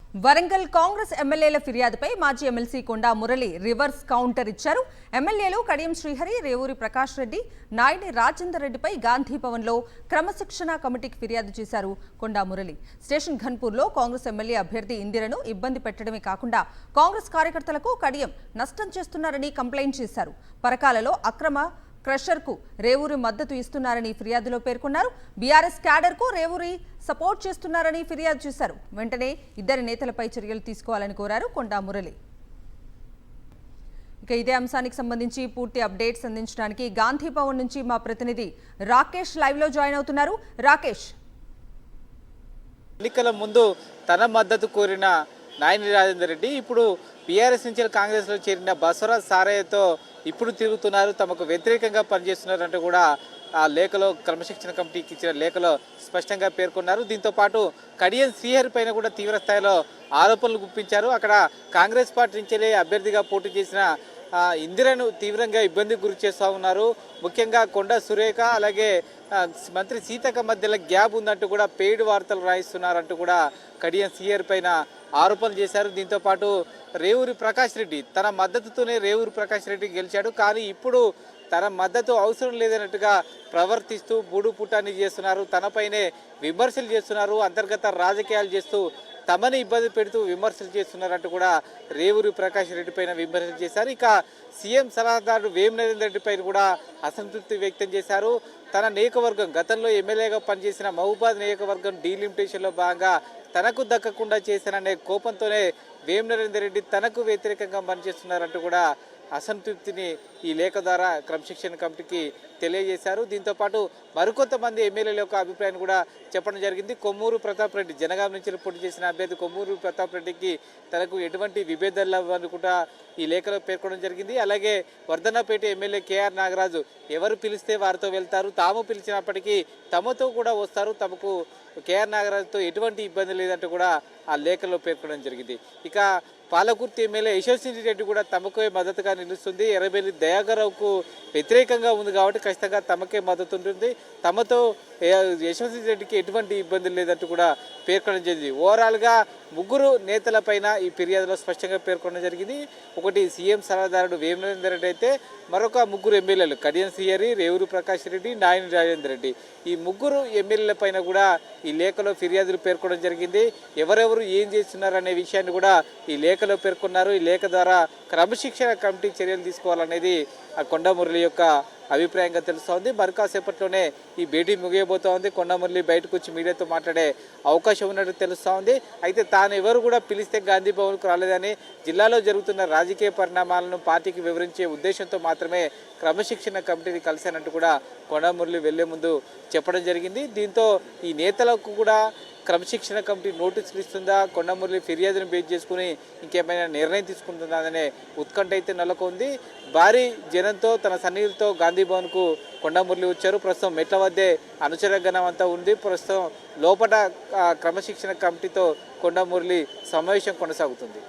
వరంగల్ కాంగ్రెస్ ఎమ్మెల్యేల ఫిర్యాదుపై మాజీ ఎమ్మెల్సీ కొండా Murali reverse counter ఇచ్చారు. ఎమ్మెల్యేలు కడియం శ్రీహరి, రేవూరి ప్రకాష్ రెడ్డి, నాయని రాజేందర్ రెడ్డిపై గాంధీ భవన్లో క్రమశిక్షణ కమిటీకి ఫిర్యాదు చేశారు కొండా మురళి. స్టేషన్ ఘన్పూర్లో కాంగ్రెస్ ఎమ్మెల్యే అభ్యర్థి ఇందిరను ఇబ్బంది పెట్టడమే కాకుండా కాంగ్రెస్ కార్యకర్తలకు కడియం నష్టం చేస్తున్నారని కంప్లైంట్ చేశారు. పరకాలలో అక్రమ క్రషర్కు రేవూరి మద్దతు ఇస్తున్నారని ఫిర్యాదులో పేర్కొన్నారు. బీఆర్ఎస్ క్యాడర్కు రేవూరి సపోర్ట్ చేస్తున్నారని ఫిర్యాదు చేశారు. వెంటనే ఇద్దరి నేతలపై చర్యలు తీసుకోవాలని కోరారు కొండా మురళి. ఇక ఇదే అంశానికి సంబంధించి పూర్తి అప్డేట్స్ అందించడానికి గాంధీ భవన్ నుంచి మా ప్రతినిధి రాకేష్ లైవ్ లో జాయిన్ అవుతున్నారు. రాకేష్, ఎన్నికల ముందు తన మద్దతు కోరిన నాయని రాజేందర్ రెడ్డి ఇప్పుడు బీఆర్ఎస్ నుంచి కాంగ్రెస్లో చేరిన బసవరాజ్ సారయ్యతో ఇప్పుడు తిరుగుతున్నారు, తమకు వ్యతిరేకంగా పనిచేస్తున్నారు అంటూ కూడా ఆ లేఖలో క్రమశిక్షణ కమిటీకి ఇచ్చిన లేఖలో స్పష్టంగా పేర్కొన్నారు. దీంతో పాటు కడియం శ్రీహరి పైన కూడా తీవ్ర స్థాయిలో ఆరోపణలు గుప్పించారు. అక్కడ కాంగ్రెస్ పార్టీ నుంచి అభ్యర్థిగా పోటీ చేసిన ఇందిరను తీవ్రంగా ఇబ్బందికి గురి చేస్తూ ఉన్నారు. ముఖ్యంగా కొండ సురేఖ అలాగే మంత్రి సీతక్క మధ్యలో గ్యాప్ ఉందంటూ కూడా పెయిడ్ వార్తలు రాయిస్తున్నారంటూ కూడా కడియం శ్రీహరి పైన ఆరోపణలు చేశారు. దీంతో పాటు రేవూరి ప్రకాష్ రెడ్డి తన మద్దతుతోనే రేవూరి ప్రకాష్ రెడ్డి గెలిచాడు, కానీ ఇప్పుడు తన మద్దతు అవసరం లేదన్నట్టుగా ప్రవర్తిస్తూ బూడు పుట్టాన్ని చేస్తున్నారు, తనపైనే విమర్శలు చేస్తున్నారు, అంతర్గత రాజకీయాలు చేస్తూ తమని ఇబ్బంది పెడుతూ విమర్శలు చేస్తున్నారంటూ కూడా రేవూరి ప్రకాష్ రెడ్డి పైన విమర్శలు చేశారు. ఇక సీఎం సలహాదారుడు వేం నరేందర్ రెడ్డి పైన కూడా అసంతృప్తి వ్యక్తం చేశారు. తన నియోజకవర్గం గతంలో ఎమ్మెల్యేగా పనిచేసిన మహబూబాద్ నియోజకవర్గం డీలిమిటేషన్లో భాగంగా తనకు దక్కకుండా చేశాననే కోపంతోనే వేం నరేందర్ రెడ్డి తనకు వ్యతిరేకంగా పనిచేస్తున్నారంటూ కూడా అసంతృప్తిని ఈ లేఖ ద్వారా క్రమశిక్షణ కమిటీకి తెలియజేశారు. దీంతోపాటు మరికొంతమంది ఎమ్మెల్యేల యొక్క అభిప్రాయాన్ని కూడా చెప్పడం జరిగింది. కొమ్మూరు ప్రతాప్ రెడ్డి జనగాం నుంచి పోటీ చేసిన అభ్యర్థి కొమ్మూరు ప్రతాప్ రెడ్డికి తనకు ఎటువంటి విభేదాలు లేవని కూడా ఈ లేఖలో పేర్కొనడం జరిగింది. అలాగే వర్ధన్నపేట ఎమ్మెల్యే కేఆర్ నాగరాజు ఎవరు పిలిస్తే వారితో వెళ్తారు, తాము పిలిచినప్పటికీ తమతో కూడా వస్తారు, తమకు కేఆర్ నాగరాజుతో ఎటువంటి ఇబ్బంది లేదంటూ కూడా ఆ లేఖలో పేర్కొనడం జరిగింది. ఇక పాలకుర్తి ఎమ్మెల్యే యశస్వి రెడ్డి కూడా తమకే మద్దతుగా నిలుస్తుంది. ఎర్రబెల్లి దయాకర్రావుకు వ్యతిరేకంగా ఉంది కాబట్టి ఖచ్చితంగా తమకే మద్దతు ఉంటుంది, తమతో యశస్వి రెడ్డికి ఎటువంటి ఇబ్బంది లేదంటూ కూడా పేర్కొనడం జరిగింది. ఓవరాల్గా ముగ్గురు నేతలపైన ఈ ఫిర్యాదులో స్పష్టంగా పేర్కొనడం జరిగింది. ఒకటి సీఎం సలహాదారుడు వేం నరేందర్ రెడ్డి అయితే మరొక ముగ్గురు ఎమ్మెల్యేలు కడియం శ్రీహరి, రేవూరి ప్రకాష్ రెడ్డి, నాయని రాజేందర్ రెడ్డి, ఈ ముగ్గురు ఎమ్మెల్యేల పైన కూడా ఈ లేఖలో ఫిర్యాదులు పేర్కొనడం జరిగింది. ఎవరెవరు ఏం చేస్తున్నారనే విషయాన్ని కూడా ఈ లేఖలో పేర్కొన్నారు. ఈ లేఖ ద్వారా క్రమశిక్షణ కమిటీ చర్యలు తీసుకోవాలనేది ఆ కొండా మురళి యొక్క అభిప్రాయంగా తెలుస్తోంది. మరి కాసేపట్లోనే ఈ భేటీ ముగియబోతా ఉంది. కొండా మురళి బయటకు వచ్చి మీడియాతో మాట్లాడే అవకాశం ఉన్నట్టు తెలుస్తూ ఉంది. అయితే తాను ఎవరు కూడా పిలిస్తే గాంధీ భవన్కు రాలేదని, జిల్లాలో జరుగుతున్న రాజకీయ పరిణామాలను పార్టీకి వివరించే ఉద్దేశంతో మాత్రమే క్రమశిక్షణ కమిటీని కలిశానంటూ కూడా కొండా మురళి వెళ్లే ముందు చెప్పడం జరిగింది. దీంతో ఈ నేతలకు కూడా క్రమశిక్షణ కమిటీ నోటీసులు ఇస్తుందా, కొండా మురళి ఫిర్యాదును బేస్ చేసుకుని ఇంకేమైనా నిర్ణయం తీసుకుంటుందా అనే ఉత్కంఠ అయితే నెలకొంది. భారీ జనంతో తన సన్నిహితులతో గాంధీ భవన్కు కొండా మురళి వచ్చారు. ప్రస్తుతం మెట్ల వద్దే అనుచర గణం అంతా ఉంది. ప్రస్తుతం లోపల క్రమశిక్షణ కమిటీతో కొండా మురళి సమావేశం కొనసాగుతుంది.